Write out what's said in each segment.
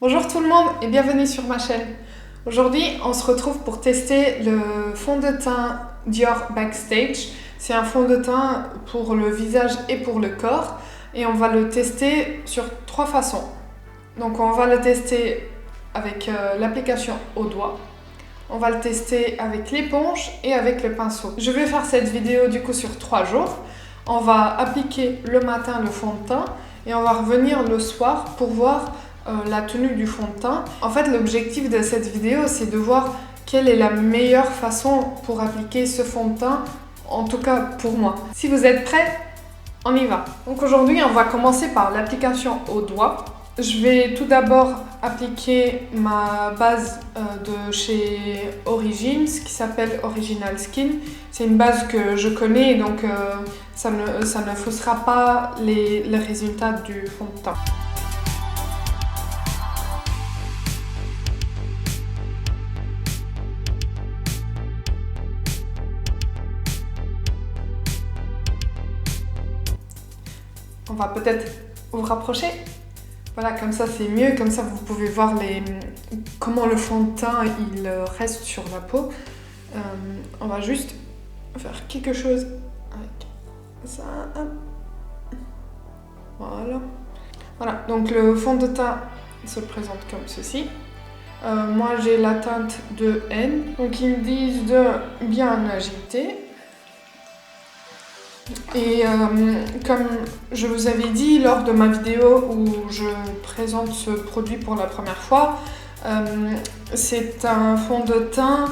Bonjour tout le monde et bienvenue sur ma chaîne. Aujourd'hui, on se retrouve pour tester le fond de teint Dior Backstage. C'est un fond de teint pour le visage et pour le corps et on va le tester sur 3 façons. Donc on va le tester avec l'application au doigt. On va le tester avec l'éponge et avec le pinceau. Je vais faire cette vidéo du coup sur 3 jours. On va appliquer le matin le fond de teint et on va revenir le soir pour voir la tenue du fond de teint. En fait, l'objectif de cette vidéo, c'est de voir quelle est la meilleure façon pour appliquer ce fond de teint, en tout cas pour moi. Si vous êtes prêts, on y va. Donc aujourd'hui, on va commencer par l'application au doigt. Je vais tout d'abord appliquer ma base de chez Origins qui s'appelle Original Skin. C'est une base que je connais, donc ça ne faussera pas les résultats du fond de teint. On va peut-être vous rapprocher. Voilà, comme ça c'est mieux, comme ça vous pouvez voir comment le fond de teint il reste sur la peau. On va juste faire quelque chose avec ça. Voilà, donc le fond de teint se présente comme ceci. Moi j'ai la teinte de N, donc ils me disent de bien agiter. Et comme je vous avais dit lors de ma vidéo où je présente ce produit pour la première fois, c'est un fond de teint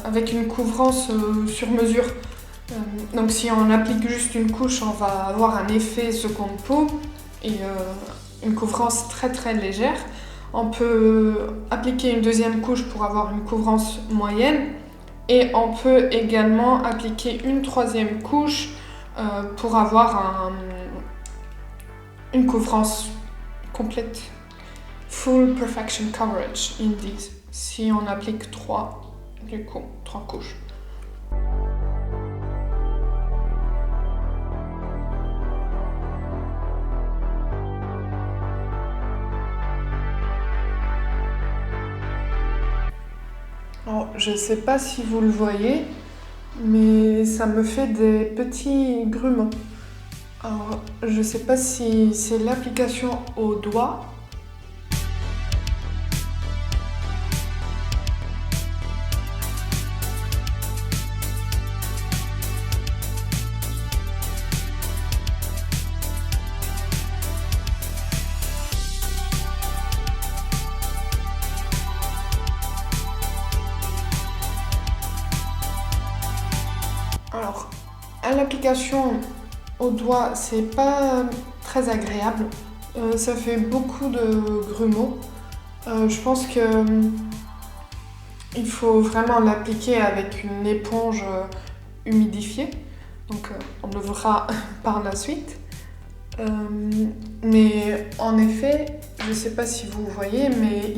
avec une couvrance sur mesure. Donc si on applique juste une couche, on va avoir un effet seconde peau et une couvrance très très légère. On peut appliquer une deuxième couche pour avoir une couvrance moyenne et on peut également appliquer une troisième couche pour avoir une couvrance complète. Full Perfection Coverage, ils disent, si on applique 3 couches. Alors, je ne sais pas si vous le voyez, mais ça me fait des petits grumeaux. Alors, je ne sais pas si c'est l'application au doigt. Alors, à l'application au doigt, c'est pas très agréable. Ça fait beaucoup de grumeaux. Je pense que il faut vraiment l'appliquer avec une éponge humidifiée. Donc, on le verra par la suite. Mais en effet, je sais pas si vous voyez, mais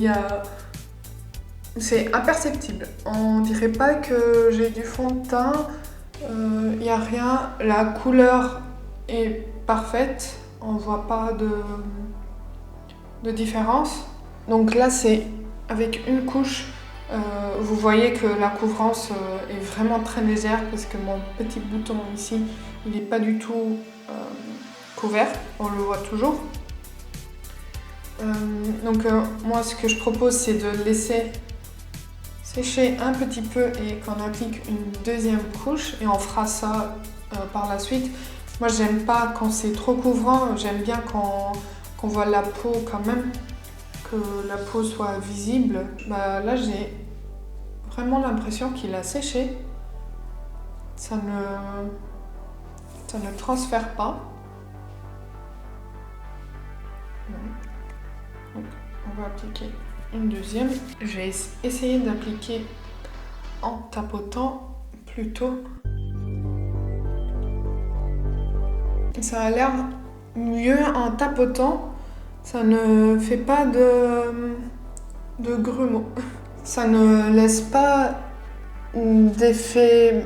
c'est imperceptible. On dirait pas que j'ai du fond de teint. Il n'y a rien, la couleur est parfaite, on ne voit pas de différence. Donc là c'est avec une couche, vous voyez que la couvrance est vraiment très légère parce que mon petit bouton ici, il n'est pas du tout couvert, on le voit toujours. Donc moi ce que je propose c'est de laisser sécher un petit peu et qu'on applique une deuxième couche et on fera ça par la suite. Moi j'aime pas quand c'est trop couvrant, j'aime bien qu'on voit la peau quand même, que la peau soit visible. Là j'ai vraiment l'impression qu'il a séché, ça ne transfère pas. Donc on va appliquer une deuxième. Je vais essayer d'appliquer en tapotant plutôt. Ça a l'air mieux en tapotant. Ça ne fait pas de grumeaux. Ça ne laisse pas d'effet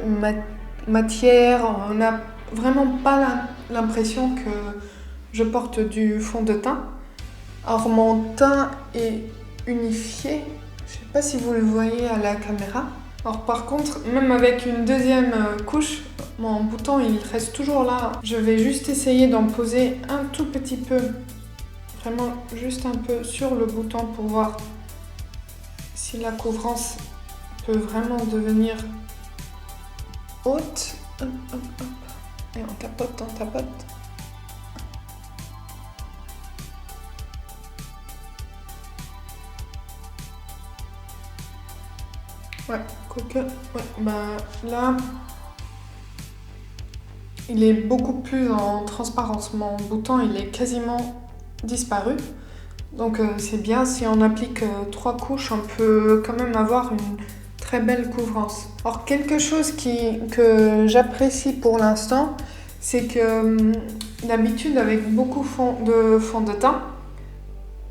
matière. On n'a vraiment pas l'impression que je porte du fond de teint. Alors mon teint est unifié, je sais pas si vous le voyez à la caméra. Alors par contre, même avec une deuxième couche, mon bouton il reste toujours là. Je vais juste essayer d'en poser un tout petit peu, vraiment juste un peu sur le bouton pour voir si la couvrance peut vraiment devenir haute. Hop, hop, hop. Et on tapote, on tapote. Ouais, quoique, ouais, bah là, il est beaucoup plus en transparence. Mon bouton, il est quasiment disparu. Donc c'est bien, si on applique 3 couches, on peut quand même avoir une très belle couvrance. Alors quelque chose que j'apprécie pour l'instant, c'est que d'habitude avec beaucoup de fond de teint,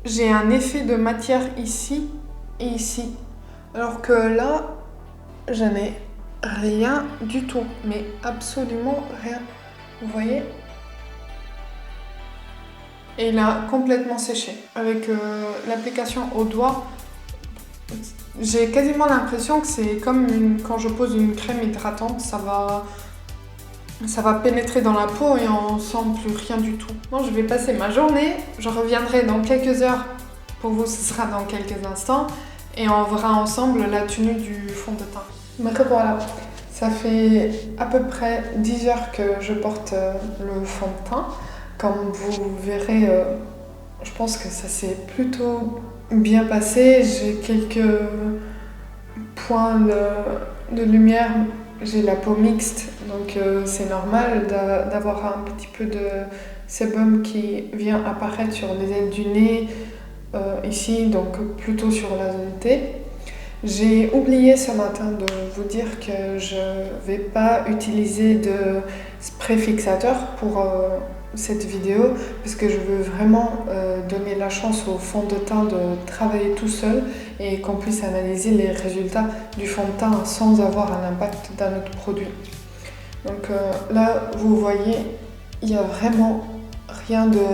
j'ai un effet de matière ici et ici. Alors que là, je n'ai rien du tout, mais absolument rien. Vous voyez ? Et il a complètement séché. Avec l'application au doigt, j'ai quasiment l'impression que c'est comme quand je pose une crème hydratante, ça va pénétrer dans la peau et on sent plus rien du tout. Bon, je vais passer ma journée, je reviendrai dans quelques heures, pour vous ce sera dans quelques instants, et on verra ensemble la tenue du fond de teint. Donc voilà, ça fait à peu près 10 heures que je porte le fond de teint. Comme vous verrez, je pense que ça s'est plutôt bien passé. J'ai quelques points de lumière. J'ai la peau mixte, donc c'est normal d'avoir un petit peu de sébum qui vient apparaître sur les ailes du nez, ici, donc plutôt sur la zone T. J'ai oublié ce matin de vous dire que je ne vais pas utiliser de spray fixateur pour cette vidéo parce que je veux vraiment donner la chance au fond de teint de travailler tout seul et qu'on puisse analyser les résultats du fond de teint sans avoir un impact d'un autre produit. Donc là, vous voyez, il n'y a vraiment rien de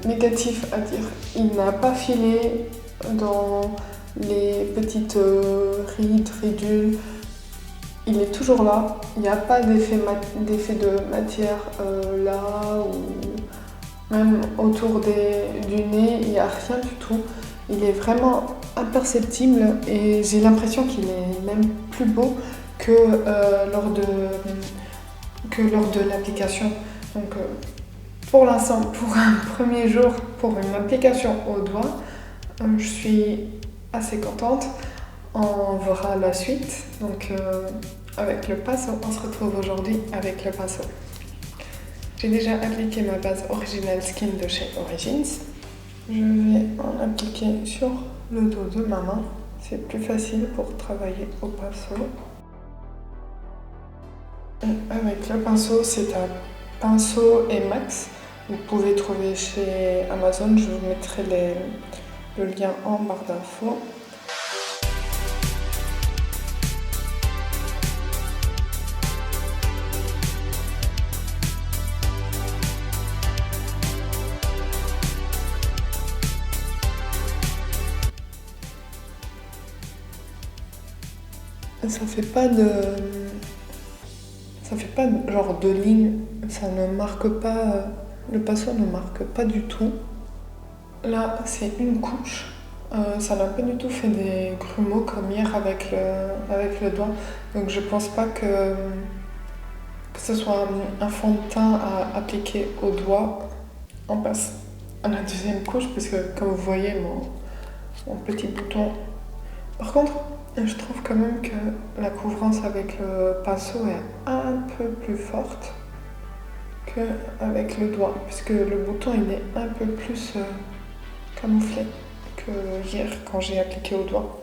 négatif à dire. Il n'a pas filé dans les petites rides, ridules. Il est toujours là. Il n'y a pas d'effet de matière là ou même autour du nez. Il n'y a rien du tout. Il est vraiment imperceptible et j'ai l'impression qu'il est même plus beau que lors de l'application. Donc, pour l'instant, pour un premier jour, pour une application au doigt, je suis assez contente. On verra la suite. Donc, avec le pinceau, on se retrouve aujourd'hui avec le pinceau. J'ai déjà appliqué ma base Original Skin de chez Origins. Je vais en appliquer sur le dos de ma main. C'est plus facile pour travailler au pinceau. Et avec le pinceau, c'est un pinceau Emax. Vous pouvez trouver chez Amazon, je vous mettrai le lien en barre d'infos. Ça fait pas genre de ligne, ça ne marque pas, le pinceau ne marque pas du tout. Là, c'est une couche. Ça n'a pas du tout fait des grumeaux comme hier avec le doigt. Donc je pense pas que ce soit un fond de teint à appliquer au doigt. On passe à la deuxième couche parce que comme vous voyez mon petit bouton. Par contre, je trouve quand même que la couvrance avec le pinceau est un peu plus forte qu'avec le doigt, puisque le bouton il est un peu plus camouflé que hier quand j'ai appliqué au doigt.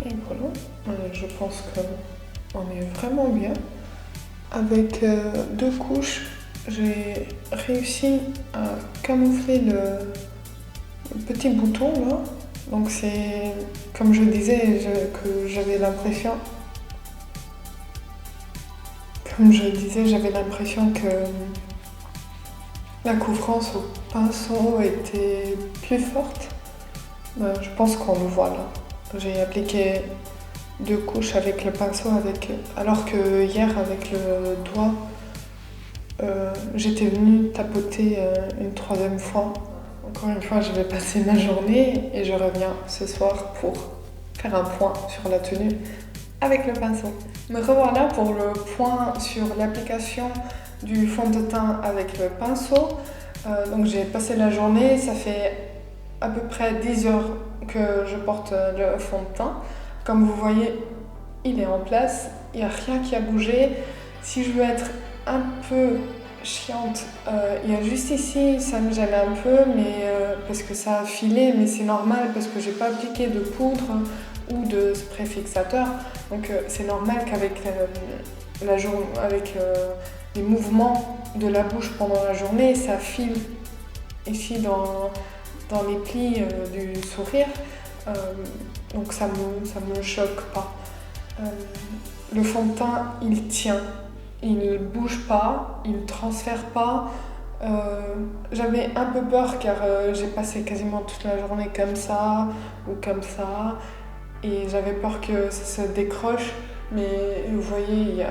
Et voilà, je pense qu'on est vraiment bien. Avec 2 couches, j'ai réussi à camoufler le petit bouton là. Donc c'est, comme je disais, que j'avais l'impression Comme je le disais, j'avais l'impression que la couvrance au pinceau était plus forte. Je pense qu'on le voit là. J'ai appliqué 2 couches avec le pinceau, alors que hier avec le doigt, j'étais venue tapoter une 3e fois. Encore une fois, je vais passer ma journée et je reviens ce soir pour faire un point sur la tenue avec le pinceau. Me revoilà pour le point sur l'application du fond de teint avec le pinceau. Donc j'ai passé la journée, ça fait à peu près 10 heures que je porte le fond de teint. Comme vous voyez, il est en place, il n'y a rien qui a bougé. Si je veux être un peu chiante, il y a juste ici, ça me gêne un peu, mais parce que ça a filé, mais c'est normal parce que j'ai pas appliqué de poudre ou de spray fixateur. Donc c'est normal qu'avec les mouvements de la bouche pendant la journée, ça file ici dans les plis du sourire. Donc ça me choque pas. Le fond de teint, il tient. Il ne bouge pas, il ne transfère pas. J'avais un peu peur car j'ai passé quasiment toute la journée comme ça ou comme ça. Et j'avais peur que ça se décroche. Mais vous voyez,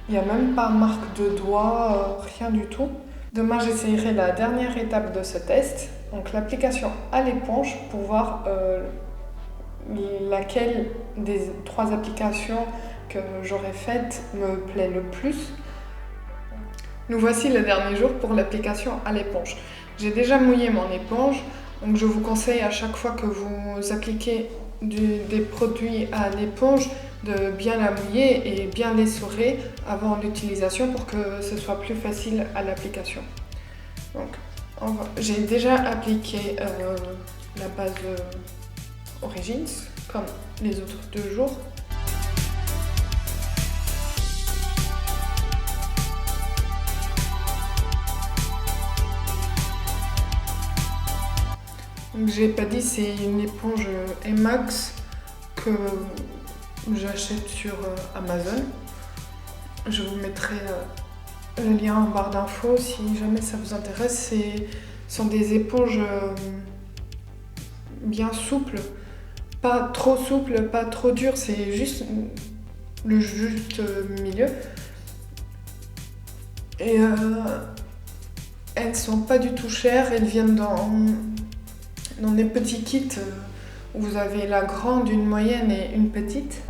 il y a même pas marque de doigt, rien du tout. Demain, j'essayerai la dernière étape de ce test, donc l'application à l'éponge pour voir laquelle des 3 applications que j'aurais faites me plaît le plus. Nous voici le dernier jour pour l'application à l'éponge. J'ai déjà mouillé mon éponge, donc je vous conseille à chaque fois que vous appliquez des produits à l'éponge de bien la mouiller et bien l'essorer avant l'utilisation pour que ce soit plus facile à l'application. Donc, j'ai déjà appliqué la base Origins comme les autres 2 jours. Donc, j'ai pas dit, c'est une éponge Emax que j'achète sur Amazon. Je vous mettrai le lien en barre d'infos si jamais ça vous intéresse. Ce sont des éponges bien souples, pas trop souples, pas trop dures, c'est juste le juste milieu. Et elles sont pas du tout chères, elles viennent dans des petits kits où vous avez la grande, une moyenne et une petite.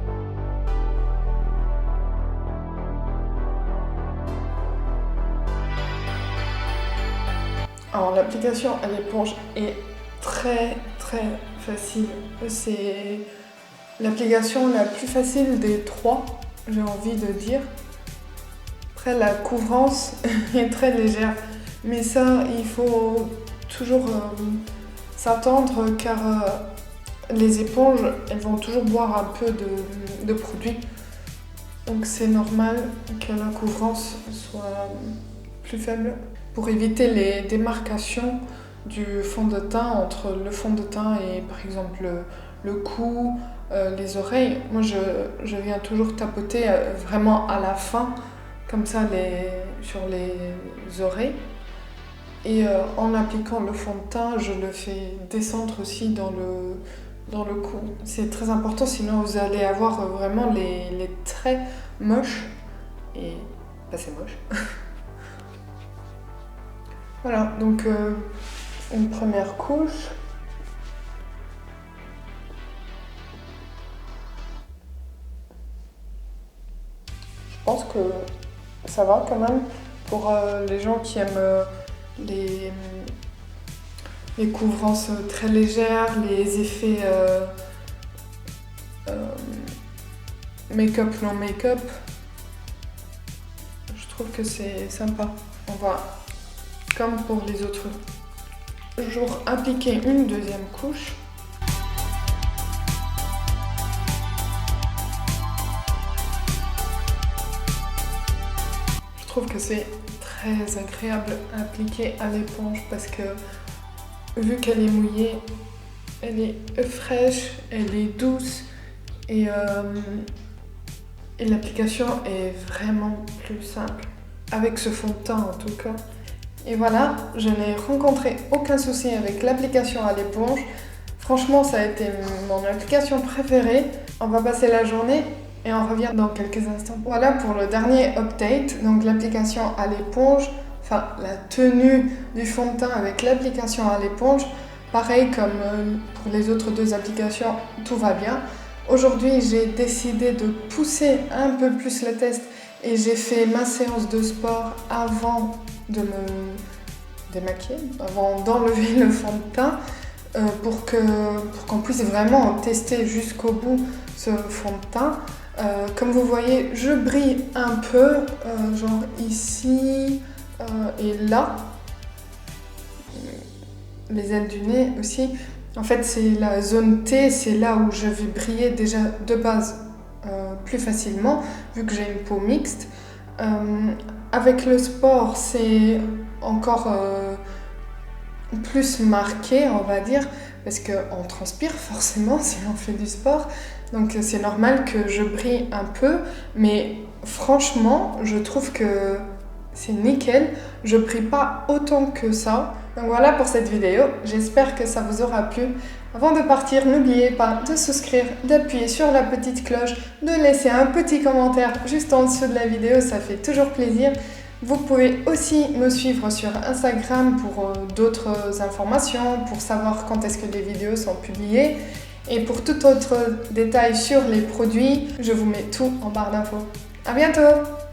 Alors l'application à l'éponge est très facile. C'est l'application la plus facile des 3, j'ai envie de dire. Après la couvrance est très légère, mais ça il faut toujours s'attendre car les éponges elles vont toujours boire un peu de produit. Donc c'est normal que la couvrance soit plus faible. Pour éviter les démarcations du fond de teint entre le fond de teint et par exemple le cou, les oreilles, moi je viens toujours tapoter vraiment à la fin, comme ça sur les oreilles. Et en appliquant le fond de teint, je le fais descendre aussi dans le cou. C'est très important, sinon vous allez avoir vraiment les traits moches. Et bah, c'est moche. Voilà, donc une première couche. Je pense que ça va quand même pour les gens qui aiment les couvrances très légères, les effets make-up, non make-up. Je trouve que c'est sympa. On va, comme pour les autres jours, appliquer une 2e couche. Je trouve que c'est très agréable à appliquer à l'éponge parce que vu qu'elle est mouillée, elle est fraîche, elle est douce et Et l'application est vraiment plus simple, avec ce fond de teint en tout cas. Et voilà, je n'ai rencontré aucun souci avec l'application à l'éponge. Franchement, ça a été mon application préférée. On va passer la journée et on revient dans quelques instants. Voilà pour le dernier update, donc l'application à l'éponge, enfin la tenue du fond de teint avec l'application à l'éponge. Pareil comme pour les autres deux applications, tout va bien. Aujourd'hui, j'ai décidé de pousser un peu plus le test et j'ai fait ma séance de sport avant de me démaquiller, avant d'enlever le fond de teint pour qu'on puisse vraiment tester jusqu'au bout ce fond de teint. Comme vous voyez, je brille un peu, genre ici et là. Les ailes du nez aussi. En fait, c'est la zone T, c'est là où je vais briller déjà de base plus facilement, vu que j'ai une peau mixte. Avec le sport, c'est encore plus marqué, on va dire, parce qu'on transpire forcément si on fait du sport. Donc c'est normal que je brille un peu, mais franchement, je trouve que c'est nickel. Je brille pas autant que ça. Donc voilà pour cette vidéo, j'espère que ça vous aura plu. Avant de partir, n'oubliez pas de souscrire, d'appuyer sur la petite cloche, de laisser un petit commentaire juste en dessous de la vidéo, ça fait toujours plaisir. Vous pouvez aussi me suivre sur Instagram pour d'autres informations, pour savoir quand est-ce que les vidéos sont publiées. Et pour tout autre détail sur les produits, je vous mets tout en barre d'infos. À bientôt!